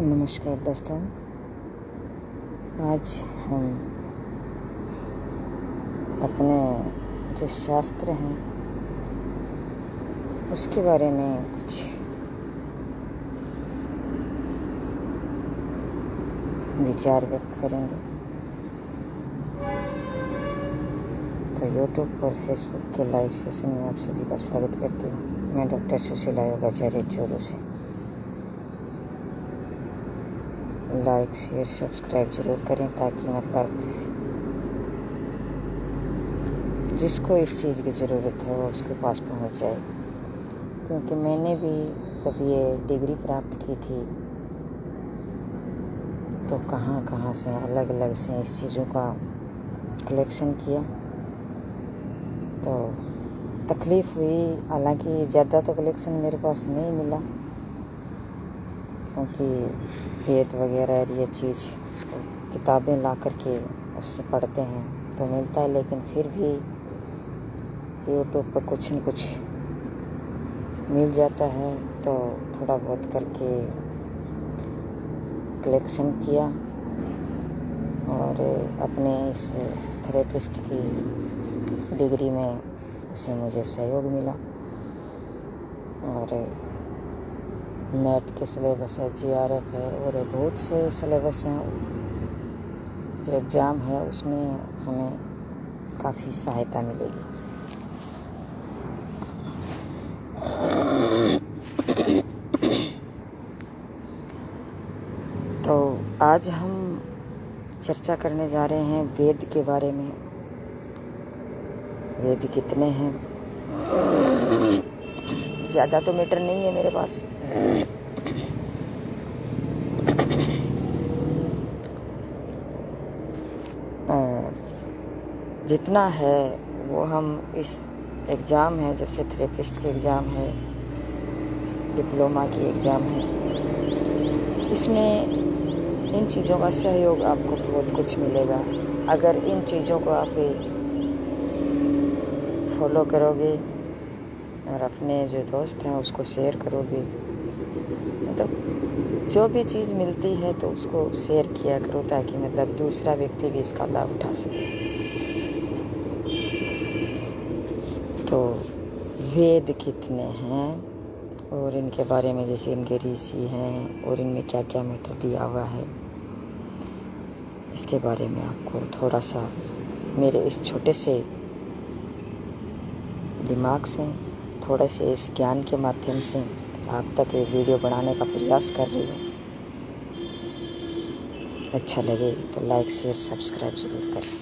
नमस्कार दोस्तों। आज हम अपने जो शास्त्र हैं उसके बारे में कुछ विचार व्यक्त करेंगे। तो यूट्यूब और फेसबुक के लाइव सेशन में आप सभी का स्वागत करती हूँ। मैं डॉक्टर सुशीला योगाचार्य चूरू से। लाइक शेयर सब्सक्राइब ज़रूर करें ताकि जिसको इस चीज़ की ज़रूरत है वो उसके पास पहुंच जाए। क्योंकि मैंने भी जब ये डिग्री प्राप्त की थी तो कहाँ से अलग अलग से इस चीज़ों का कलेक्शन किया तो तकलीफ़ हुई। हालांकि ज़्यादा तो कलेक्शन मेरे पास नहीं मिला क्योंकि वेद वगैरह ये चीज़ किताबें ला कर के उससे पढ़ते हैं तो मिलता है, लेकिन फिर भी यूट्यूब पर कुछ न कुछ मिल जाता है तो थोड़ा बहुत करके कलेक्शन किया और अपने इस थेरेपिस्ट की डिग्री में उसे मुझे सहयोग मिला। और नेट के सिलेबस है, GRF है और बहुत से सिलेबस हैं। जो एग्ज़ाम है उसमें हमें काफ़ी सहायता मिलेगी। तो आज हम चर्चा करने जा रहे हैं वेद के बारे में। वेद कितने हैं? ज़्यादा तो मीटर नहीं है मेरे पास। जितना है वो हम इस एग्ज़ाम है, जैसे थेरेपिस्ट की एग्ज़ाम है, डिप्लोमा की एग्ज़ाम है, इसमें इन चीज़ों का सहयोग आपको बहुत कुछ मिलेगा। अगर इन चीज़ों को आप फॉलो करोगे और अपने जो दोस्त हैं उसको शेयर करोगे, मतलब जो भी चीज़ मिलती है तो उसको शेयर किया करो ताकि मतलब दूसरा व्यक्ति भी इसका लाभ उठा सके। तो वेद कितने हैं और इनके बारे में, जैसे इनके ऋषि हैं और इनमें क्या क्या मैटर दिया हुआ है, इसके बारे में आपको थोड़ा सा मेरे इस छोटे से दिमाग से, थोड़े से इस ज्ञान के माध्यम से आप तक ये वीडियो बनाने का प्रयास कर रही हूँ। अच्छा लगे तो लाइक शेयर सब्सक्राइब ज़रूर करें।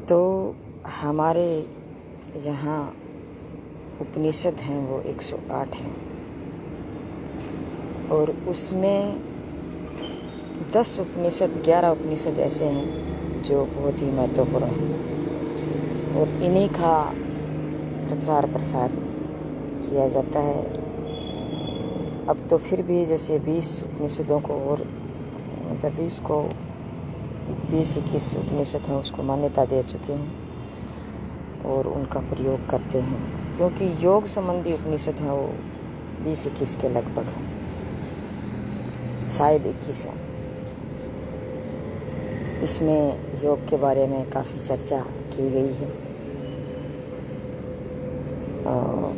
तो हमारे यहाँ उपनिषद हैं वो 108 हैं और उसमें 10 उपनिषद 11 उपनिषद ऐसे हैं जो बहुत ही महत्वपूर्ण हैं और इन्हीं का प्रचार प्रसार किया जाता है। अब तो फिर भी जैसे 20 उपनिषदों को और मतलब 20-21 उपनिषद हैं उसको मान्यता दे चुके हैं और उनका प्रयोग करते हैं, क्योंकि योग संबंधी उपनिषद हैं वो 20-21 के लगभग हैं, शायद 21 हैं। इसमें योग के बारे में काफ़ी चर्चा की गई है और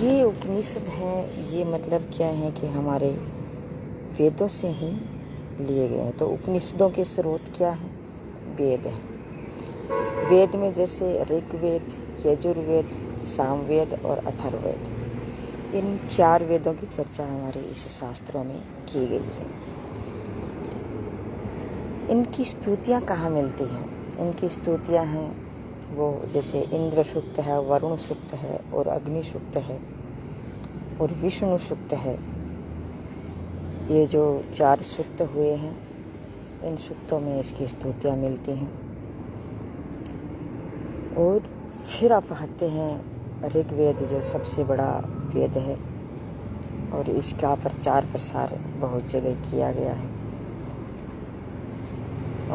ये उपनिषद हैं, ये मतलब क्या है कि हमारे वेदों से ही लिए गए हैं। तो उपनिषदों के स्रोत क्या है? वेद है। वेद में जैसे ऋग्वेद, यजुर्वेद, सामवेद और अथर्ववेद, इन 4 वेदों की चर्चा हमारे इस शास्त्रों में की गई है। इनकी स्तुतियाँ कहाँ मिलती हैं? इनकी स्तुतियाँ हैं वो जैसे इंद्र सूक्त है, वरुण सूक्त है और अग्नि सूक्त है और विष्णु सूक्त है। ये जो 4 सूक्त हुए हैं, इन सूक्तों में इसकी स्तुतियाँ मिलती हैं। और फिर आप आते हैं ऋग्वेद जो सबसे बड़ा वेद है और इसका प्रचार प्रसार बहुत जगह किया गया है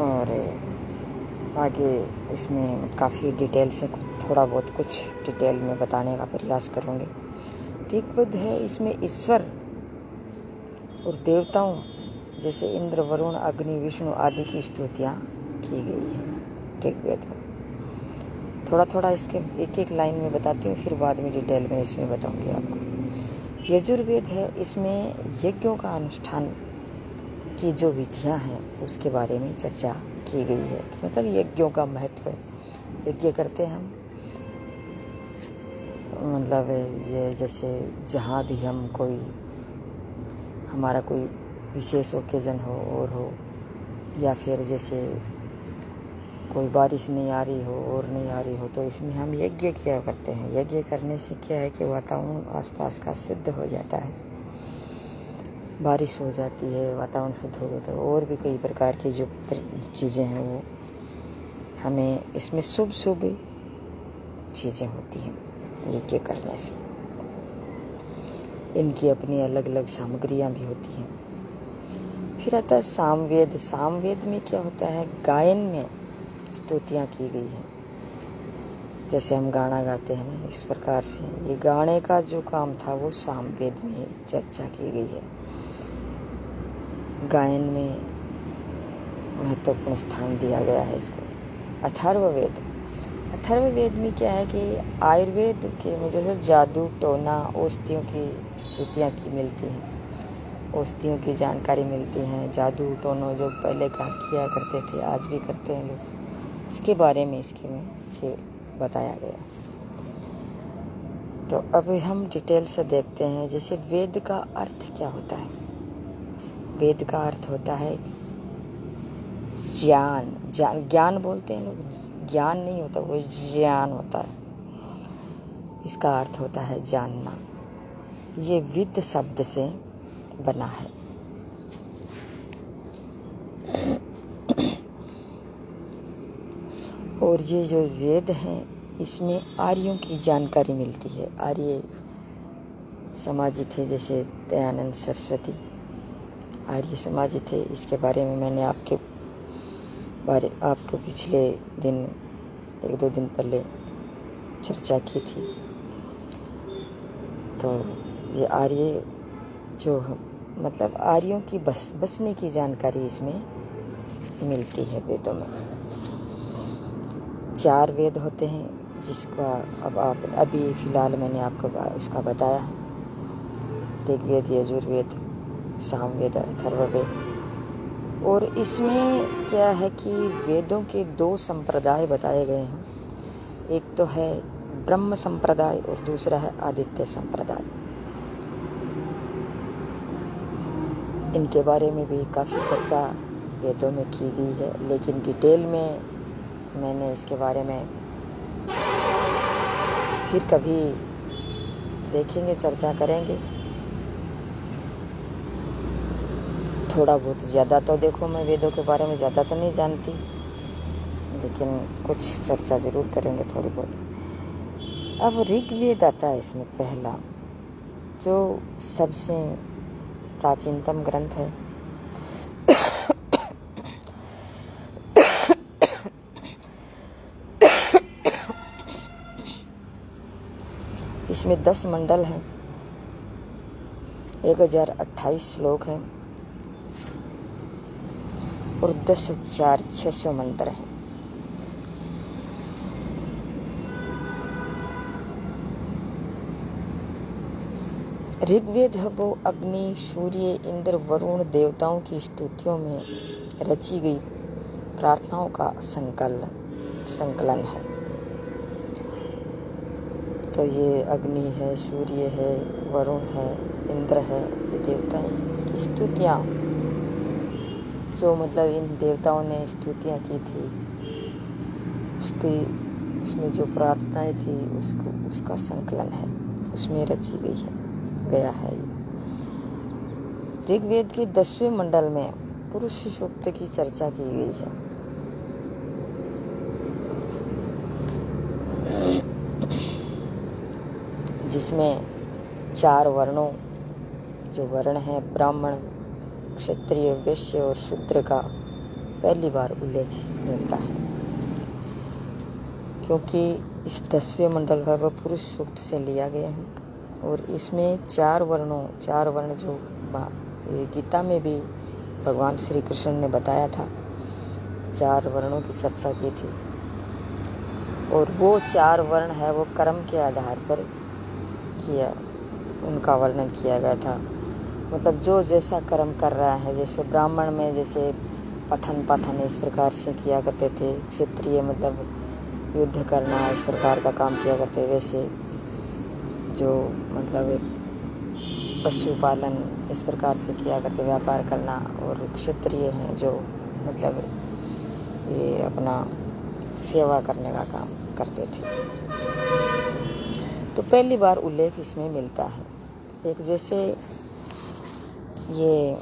और आगे इसमें काफ़ी डिटेल से थोड़ा बहुत कुछ डिटेल में बताने का प्रयास करूँगी। ऋग्वेद है, इसमें ईश्वर और देवताओं जैसे इंद्र, वरुण, अग्नि, विष्णु आदि की स्तुतियाँ की गई है ऋग्वेद में। थोड़ा थोड़ा इसके एक एक लाइन में बताती हूँ, फिर बाद में डिटेल में इसमें बताऊँगी आपको। यजुर्वेद है, इसमें यज्ञों का अनुष्ठान की जो विधियाँ हैं उसके बारे में चर्चा की गई है। मतलब यज्ञों का महत्व, यज्ञ करते हैं हम, मतलब ये जैसे जहाँ भी हम कोई हमारा कोई विशेष ओकेजन हो और हो, या फिर जैसे कोई बारिश नहीं आ रही हो और नहीं आ रही हो, तो इसमें हम यज्ञ किया करते हैं। यज्ञ करने से क्या है कि वातावरण आसपास का शुद्ध हो जाता है, बारिश हो जाती है, वातावरण शुद्ध हो जाता है, और भी कई प्रकार की जो चीज़ें हैं वो हमें इसमें शुभ शुभ चीज़ें होती हैं यज्ञ करने से। इनकी अपनी अलग अलग सामग्रियाँ भी होती हैं। फिर आता है सामवेद। सामवेद में क्या होता है, गायन में स्तुतियाँ की गई हैं। जैसे हम गाना गाते हैं ना, इस प्रकार से ये गाने का जो काम था वो सामवेद में चर्चा की गई है। गायन में महत्वपूर्ण स्थान दिया गया है इसको। अथर्ववेद। अथर्ववेद में क्या है कि आयुर्वेद के में जैसे जादू टोना औषधियों की स्तुतियाँ की मिलती हैं, औषधियों की जानकारी मिलती हैं। जादू टोना जो पहले किया करते थे, आज भी करते हैं लोग, इसके बारे में इसके में से बताया गया। तो अभी हम डिटेल से देखते हैं। जैसे वेद का अर्थ क्या होता है। वेद का अर्थ होता है ज्ञान। ज्ञान बोलते हैं लोग, ज्ञान नहीं होता, वो ज्ञान होता है। इसका अर्थ होता है जानना। ये विद शब्द से बना है। और ये जो वेद हैं इसमें आर्यों की जानकारी मिलती है। आर्य समाजी थे, जैसे दयानंद सरस्वती आर्य समाजी थे। इसके बारे में मैंने आपको पिछले दिन 1-2 दिन पहले चर्चा की थी। तो ये आर्य जो मतलब आर्यों की बसने की जानकारी इसमें मिलती है वेदों में। 4 वेद होते हैं, जिसका अभी फिलहाल मैंने आपको इसका बताया है। ऋग्वेद, यजुर्वेद, सामवेद, अथर्ववेद। और इसमें क्या है कि वेदों के 2 संप्रदाय बताए गए हैं। एक तो है ब्रह्म संप्रदाय और दूसरा है आदित्य संप्रदाय। इनके बारे में भी काफ़ी चर्चा वेदों में की गई है, लेकिन डिटेल में मैंने इसके बारे में फिर कभी देखेंगे, चर्चा करेंगे। थोड़ा बहुत, ज़्यादा तो देखो मैं वेदों के बारे में ज़्यादा तो नहीं जानती, लेकिन कुछ चर्चा ज़रूर करेंगे थोड़ी बहुत। अब ऋग्वेद आता है इसमें पहला, जो सबसे प्राचीनतम ग्रंथ है। इसमें 10 मंडल हैं, 1028 श्लोक हैं और 10,600 मंत्र हैं। ऋग्वेद है वो अग्नि, सूर्य, इंद्र, वरुण देवताओं की स्तुतियों में रची गई प्रार्थनाओं का संकलन है। तो ये अग्नि है, सूर्य है, वरुण है, इंद्र है, ये देवताएं की स्तुतियाँ, जो मतलब इन देवताओं ने स्तुतियाँ की थी, उसमें जो प्रार्थनाएं थी उसका संकलन है, उसमें रची गया है। ऋग्वेद के 10वें मंडल में पुरुष सूक्त की चर्चा की गई है। जिसमें 4 वर्णों, जो वर्ण हैं ब्राह्मण, क्षत्रिय, वैश्य और शूद्र का पहली बार उल्लेख मिलता है, क्योंकि इस 10वें मंडल का पुरुष सूक्त से लिया गया है। और इसमें चार वर्ण जो ये गीता में भी भगवान श्री कृष्ण ने बताया था, 4 वर्णों की चर्चा की थी। और वो 4 वर्ण है वो कर्म के आधार पर उनका वर्णन किया गया था। मतलब जो जैसा कर्म कर रहा है, जैसे ब्राह्मण में जैसे पठन पाठन इस प्रकार से किया करते थे, क्षत्रिय मतलब युद्ध करना इस प्रकार का काम किया करते, वैसे जो मतलब पशुपालन इस प्रकार से किया करते, व्यापार करना। और क्षत्रिय हैं जो मतलब ये अपना सेवा करने का काम करते थे। तो पहली बार उल्लेख इसमें मिलता है। एक जैसे ये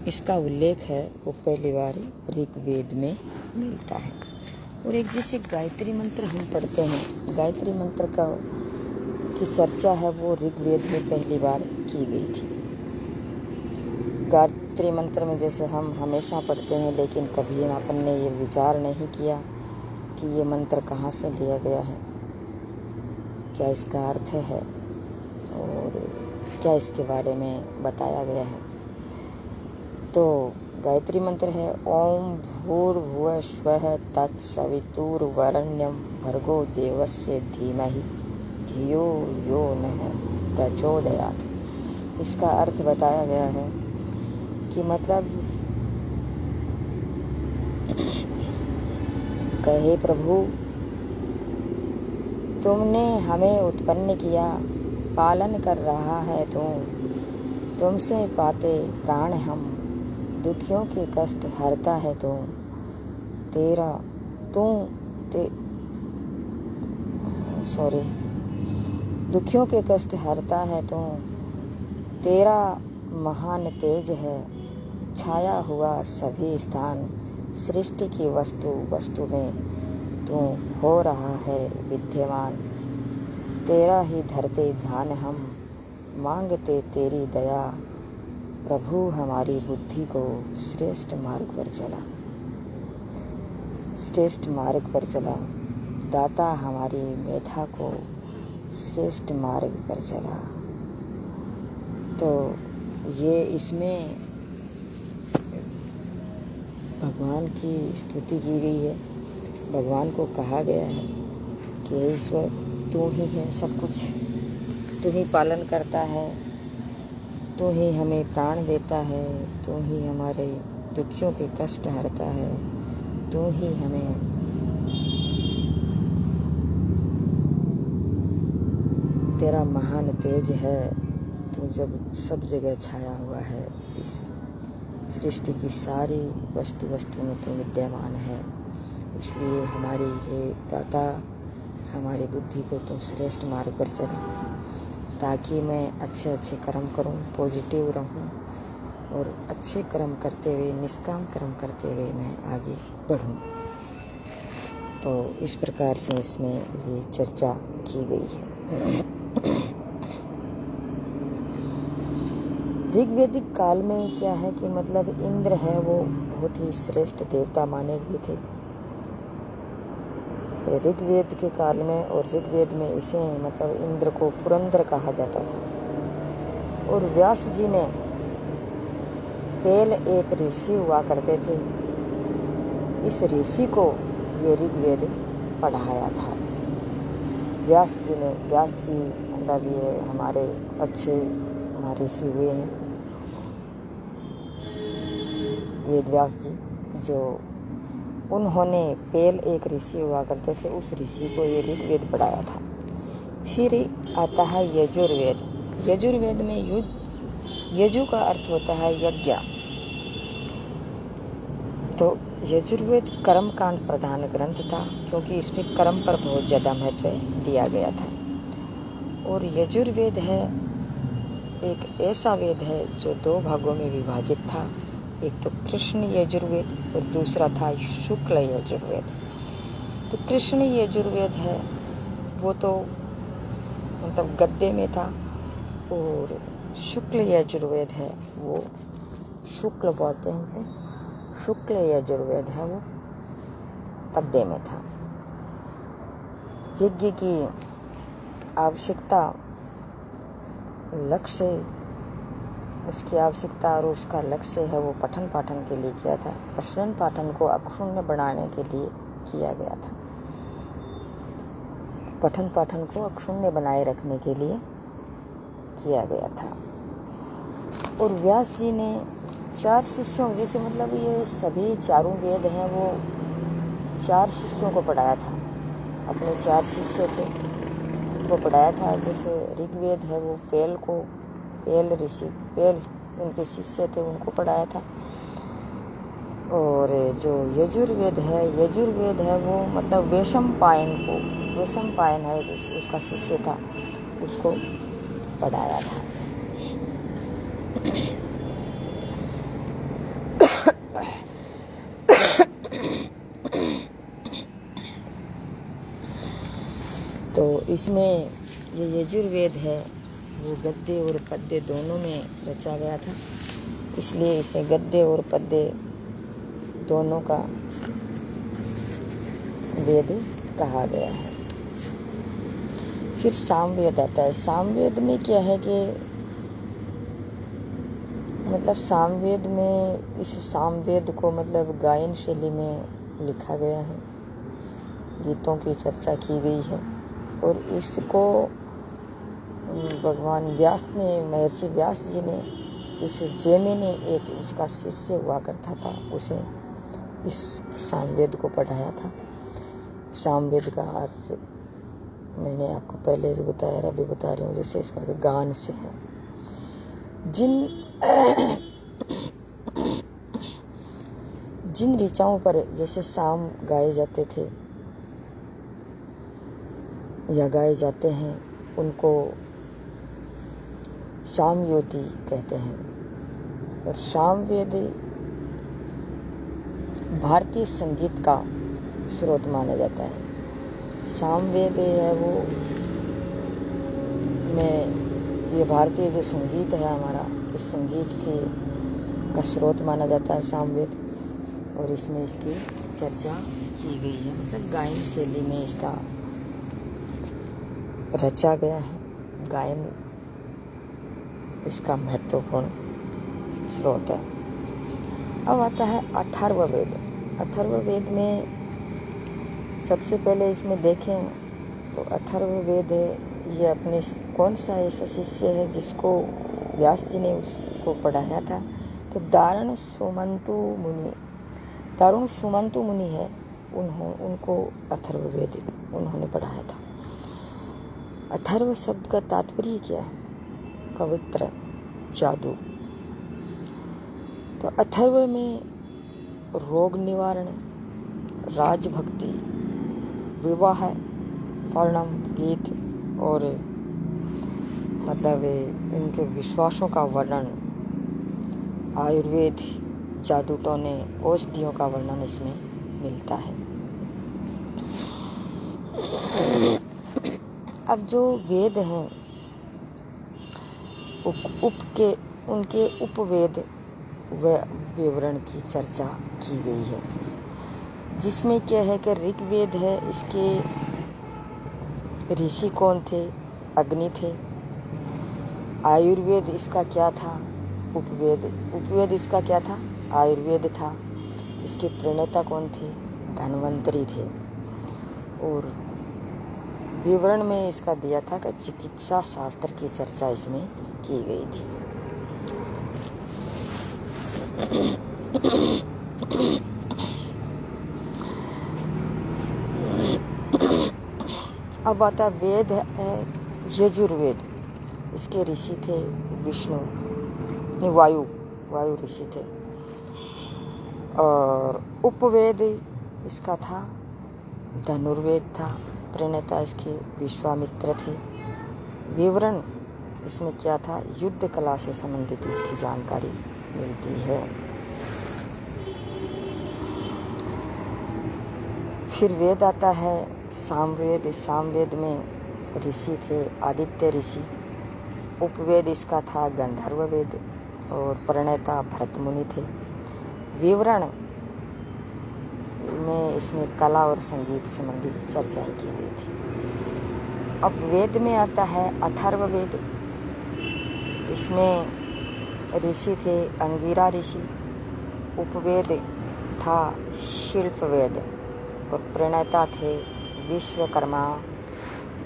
इसका उल्लेख है वो पहली बार ऋग्वेद में मिलता है। और एक जैसे गायत्री मंत्र हम पढ़ते हैं, गायत्री मंत्र की चर्चा है वो ऋग्वेद में पहली बार की गई थी। गायत्री मंत्र में जैसे हम हमेशा पढ़ते हैं, लेकिन कभी अपन ने ये विचार नहीं किया कि ये मंत्र कहाँ से लिया गया है, क्या इसका अर्थ है और क्या इसके बारे में बताया गया है। तो गायत्री मंत्र है ओम भूर्भुवः स्वः तत्सवितुर्वरेण्यं भर्गो देवस्य धीमहि धियो यो नः प्रचोदयात्। इसका अर्थ बताया गया है कि मतलब कहे प्रभु, तुमने हमें उत्पन्न किया, पालन कर रहा है तुमसे पाते प्राण हम, दुखियों के कष्ट हरता है दुखियों के कष्ट हरता है तेरा महान तेज है, छाया हुआ सभी स्थान, सृष्टि की वस्तु में तू हो रहा है विद्यमान, तेरा ही धरते ध्यान हम, मांगते तेरी दया, प्रभु हमारी बुद्धि को श्रेष्ठ मार्ग पर चला, दाता हमारी मेधा को श्रेष्ठ मार्ग पर चला। तो ये इसमें भगवान की स्तुति की गई है। भगवान को कहा गया है कि ईश्वर तू ही है, सब कुछ तू ही पालन करता है, तू ही हमें प्राण देता है, तू ही हमारे दुखियों के कष्ट हरता है, तू ही हमें तेरा महान तेज है, तू जब सब जगह छाया हुआ है, इस सृष्टि की सारी वस्तु में तू विद्यमान है। इसलिए हमारी हे दाता, हमारी बुद्धि को तू श्रेष्ठ मार्ग पर चला, ताकि मैं अच्छे कर्म करूं, पॉजिटिव रहूं और अच्छे कर्म करते हुए, निष्काम कर्म करते हुए मैं आगे बढ़ूं। तो इस प्रकार से इसमें ये चर्चा की गई है। ऋग्वेदिक काल में क्या है कि मतलब इंद्र है वो बहुत ही श्रेष्ठ देवता माने गए थे ऋग्वेद के काल में। और ऋग्वेद में इसे मतलब इंद्र को पुरंदर कहा जाता था। और व्यास जी ने पहले एक ऋषि हुआ करते थे, इस ऋषि को ये ऋग्वेद पढ़ाया था। व्यास जी मतलब ये हमारे अच्छे ऋषि हुए हैं वेद व्यास जी, जो उन्होंने पहल एक ऋषि हुआ करते थे, उस ऋषि को ये ऋग्वेद पढ़ाया था। फिर आता है यजुर्वेद। यजुर्वेद में यजु का अर्थ होता है यज्ञ। तो यजुर्वेद कर्म कांड प्रधान ग्रंथ था, क्योंकि इसमें कर्म पर बहुत ज़्यादा महत्व दिया गया था। और यजुर्वेद है एक ऐसा वेद है जो 2 भागों में विभाजित था। एक तो कृष्ण यजुर्वेद और दूसरा था शुक्ल यजुर्वेद। तो कृष्ण यजुर्वेद है वो तो मतलब गद्य में था, और शुक्ल यजुर्वेद है वो शुक्ल बोलते हैं, मतलब शुक्ल यजुर्वेद है वो पद्य में था। यज्ञ की आवश्यकता, लक्ष्य, उसकी आवश्यकता और उसका लक्ष्य है वो पठन पाठन के लिए किया था। पठन पाठन को अक्षुण्ण बनाने के लिए किया गया था। पठन पाठन को अक्षुण्ण बनाए रखने के लिए किया गया था। और व्यास जी ने 4 शिष्यों, जैसे मतलब ये सभी चारों वेद हैं वो 4 शिष्यों को पढ़ाया था। अपने 4 शिष्य थे वो पढ़ाया था। जैसे ऋग्वेद है वो पेल ऋषि, पेल उनके शिष्य थे, उनको पढ़ाया था। और जो यजुर्वेद है वो मतलब वैशंपायन है उसका शिष्य था, उसको पढ़ाया था। तो इसमें ये यजुर्वेद है वो गद्य और पद्य दोनों में रचा गया था, इसलिए इसे गद्य और पद्य दोनों का वेद कहा गया है। फिर सामवेद आता है। सामवेद में क्या है कि मतलब सामवेद में, इस सामवेद को मतलब गायन शैली में लिखा गया है, गीतों की चर्चा की गई है। और इसको भगवान व्यास ने, महर्षि व्यास जी ने, इस जैमिनी एक उसका शिष्य हुआ करता था, उसे इस सामवेद को पढ़ाया था। सामवेद का अर्थ मैंने आपको पहले भी बताया, अभी बता रही हूँ, जैसे इसका गान से है। जिन ऋचाओं पर जैसे साम गाए जाते थे या गाए जाते हैं उनको सामवेदी कहते हैं। और सामवेद भारतीय संगीत का स्रोत माना जाता है। सामवेद है वो में ये भारतीय जो संगीत है हमारा, इस संगीत का स्रोत माना जाता है सामवेद। और इसमें इसकी चर्चा की गई है, मतलब गायन शैली में इसका रचा गया है। गायन इसका महत्वपूर्ण स्रोत है। अब आता है अथर्ववेद। अथर्ववेद में सबसे पहले इसमें देखें तो अथर्ववेद ये अपने कौन सा ऐसा शिष्य है जिसको व्यास जी ने उसको पढ़ाया था, तो दारुण सुमंतु मुनि है, उनको अथर्ववेद उन्होंने पढ़ाया था। अथर्व शब्द का तात्पर्य क्या है? पवित्र, जादू। तो अथर्व में रोग निवारण, राजभक्ति, विवाह, वर्णम, गीत और मतलब इनके विश्वासों का वर्णन, आयुर्वेद, जादू टोने, औषधियों का वर्णन इसमें मिलता है। अब जो वेद हैं उनके उपवेद व विवरण की चर्चा की गई है, जिसमें क्या है कि ऋग्वेद है, इसके ऋषि कौन थे? अग्नि थे। आयुर्वेद इसका क्या था? उपवेद इसका क्या था? आयुर्वेद था। इसके प्रणेता कौन थे? धन्वंतरी थे। और विवरण में इसका दिया था कि चिकित्सा शास्त्र की चर्चा इसमें की गई थी। अब आता वेद है यजुर्वेद। इसके ऋषि थे वायु ऋषि थे। और उपवेद इसका था धनुर्वेद था। प्रणेता इसके विश्वामित्र थे। विवरण इसमें क्या था? युद्ध कला से संबंधित इसकी जानकारी मिलती है। फिर वेद आता है सामवेद। सामवेद में ऋषि थे आदित्य ऋषि। उपवेद इसका था गंधर्व वेद और प्रणेता भरत मुनि थे। विवरण में इसमें कला और संगीत संबंधी चर्चाएं की गई थी। अब वेद में आता है अथर्ववेद। इसमें ऋषि थे अंगिरा ऋषि, उपवेद था शिल्पवेद और प्रणेता थे विश्वकर्मा।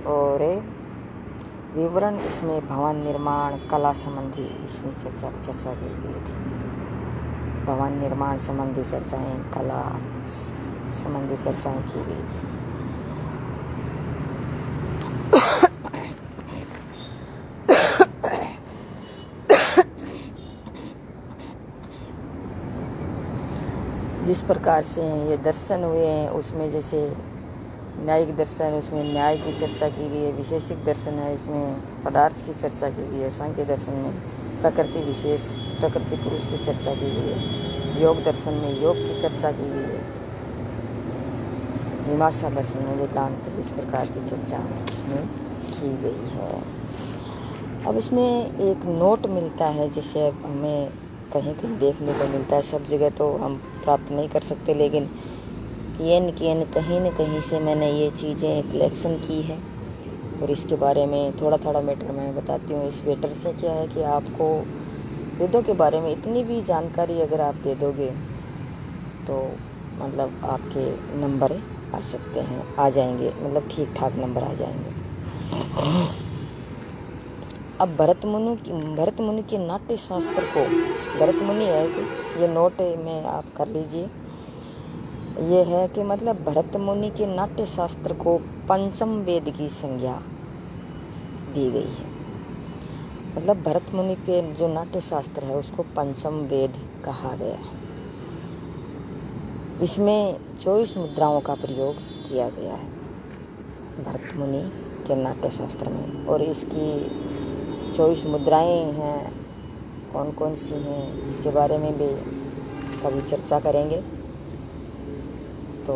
और विवरण इसमें भवन निर्माण कला संबंधी इसमें चर्चा की गई थी। भवन निर्माण संबंधी चर्चाएं, कला संबंधी चर्चाएं की गई थी। जिस प्रकार से ये दर्शन हुए हैं उसमें जैसे न्यायिक दर्शन, उसमें न्याय की चर्चा की गई है। विशेषिक दर्शन है, इसमें पदार्थ की चर्चा की गई है। सांख्य दर्शन में प्रकृति विशेष, प्रकृति पुरुष की चर्चा की गई है। योग दर्शन में योग की चर्चा की गई है। मीमांसा दर्शन में वेदांत, इस प्रकार की चर्चा इसमें की गई है। अब इसमें एक नोट मिलता है, जैसे अब हमें कहीं कहीं देखने को मिलता है, सब जगह तो हम प्राप्त नहीं कर सकते, लेकिन कहीं न कहीं से मैंने ये चीज़ें कलेक्शन की है और इसके बारे में थोड़ा थोड़ा मैटर मैं बताती हूँ। इस मैटर से क्या है कि आपको वेदों के बारे में इतनी भी जानकारी अगर आप दे दोगे तो मतलब आपके नंबर आ सकते हैं, आ जाएंगे, मतलब ठीक ठाक नंबर आ जाएंगे। अब भरत मुनि के नाट्य शास्त्र को, भरत मुनि है कि ये नोट में आप कर लीजिए, ये है कि मतलब भरत मुनि के नाट्य शास्त्र को पंचम वेद की संज्ञा दी गई है। मतलब भरत मुनि के जो नाट्य शास्त्र है उसको पंचम वेद कहा गया है। इसमें 24 मुद्राओं का प्रयोग किया गया है भरत मुनि के नाट्य शास्त्र में। और इसकी 24 मुद्राएं हैं, कौन कौन सी हैं इसके बारे में भी कभी चर्चा करेंगे। तो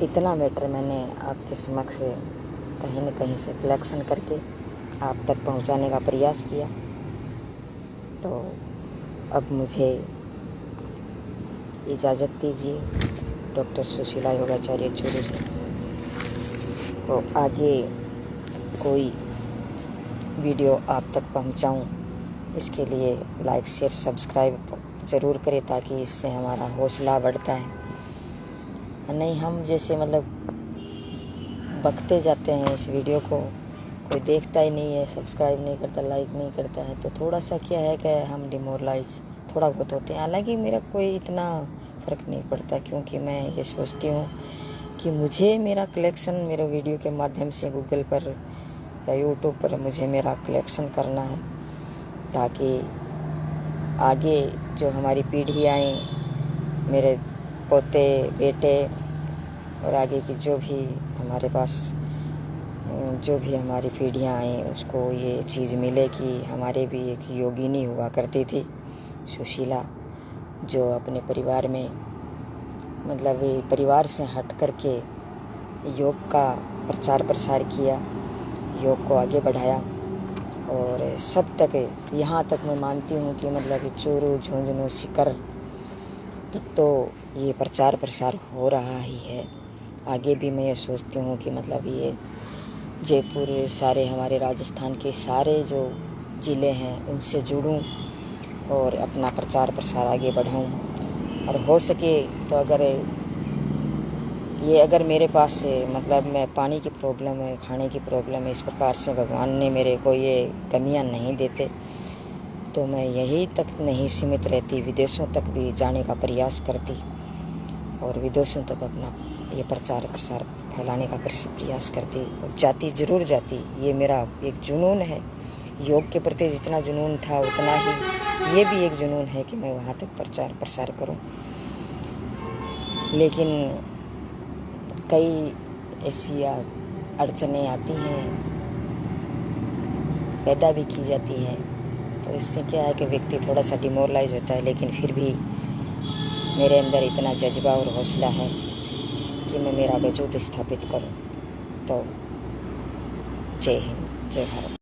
इतना मैटर मैंने आपके समक्ष कहीं न कहीं से कलेक्शन करके आप तक पहुंचाने का प्रयास किया। तो अब मुझे इजाज़त दीजिए डॉक्टर सुशीला योगाचार्य चूरू से। तो आगे कोई वीडियो आप तक पहुंचाऊं, इसके लिए लाइक शेयर सब्सक्राइब ज़रूर करें ताकि इससे हमारा हौसला बढ़ता है। नहीं हम जैसे मतलब बकते जाते हैं इस वीडियो को, कोई देखता ही नहीं है, सब्सक्राइब नहीं करता, लाइक नहीं करता है, तो थोड़ा सा क्या है कि हम डिमोरलाइज थोड़ा बहुत होते हैं। हालांकि मेरा कोई इतना फ़र्क नहीं पड़ता, क्योंकि मैं ये सोचती हूँ कि मुझे मेरा कलेक्शन मेरे वीडियो के माध्यम से गूगल पर या यूट्यूब पर मुझे मेरा कलेक्शन करना है, ताकि आगे जो हमारी पीढ़ी आए, मेरे पोते बेटे और आगे की जो भी हमारे पास जो भी हमारी पीढ़ियाँ आएँ उसको ये चीज़ मिले कि हमारे भी एक योगिनी हुआ करती थी सुशीला, जो अपने परिवार में मतलब परिवार से हट करके योग का प्रचार प्रसार किया, योग को आगे बढ़ाया और सब तक, यहाँ तक मैं मानती हूँ कि मतलब चूरू झुंझुनू सीकर तक तो ये प्रचार प्रसार हो रहा ही है। आगे भी मैं ये सोचती हूँ कि मतलब ये जयपुर, सारे हमारे राजस्थान के सारे जो ज़िले हैं उनसे जुड़ूं और अपना प्रचार प्रसार आगे बढ़ाऊं। और हो सके तो अगर मेरे पास मतलब मैं पानी की प्रॉब्लम है, खाने की प्रॉब्लम है, इस प्रकार से भगवान ने मेरे को ये कमियां नहीं देते, तो मैं यहीं तक नहीं सीमित रहती, विदेशों तक भी जाने का प्रयास करती और विदेशों तक अपना ये प्रचार प्रसार फैलाने का प्रयास करती और जाती, ज़रूर जाती। ये मेरा एक जुनून है, योग के प्रति जितना जुनून था उतना ही ये भी एक जुनून है कि मैं वहाँ तक प्रचार प्रसार करूँ। लेकिन कई ऐसी अड़चनें आती हैं, पैदा भी की जाती हैं, तो इससे क्या है कि व्यक्ति थोड़ा सा डिमोरलाइज होता है। लेकिन फिर भी मेरे अंदर इतना जज्बा और हौसला है कि मैं मेरा वजूद स्थापित करूं। तो जय हिंद, जय भारत।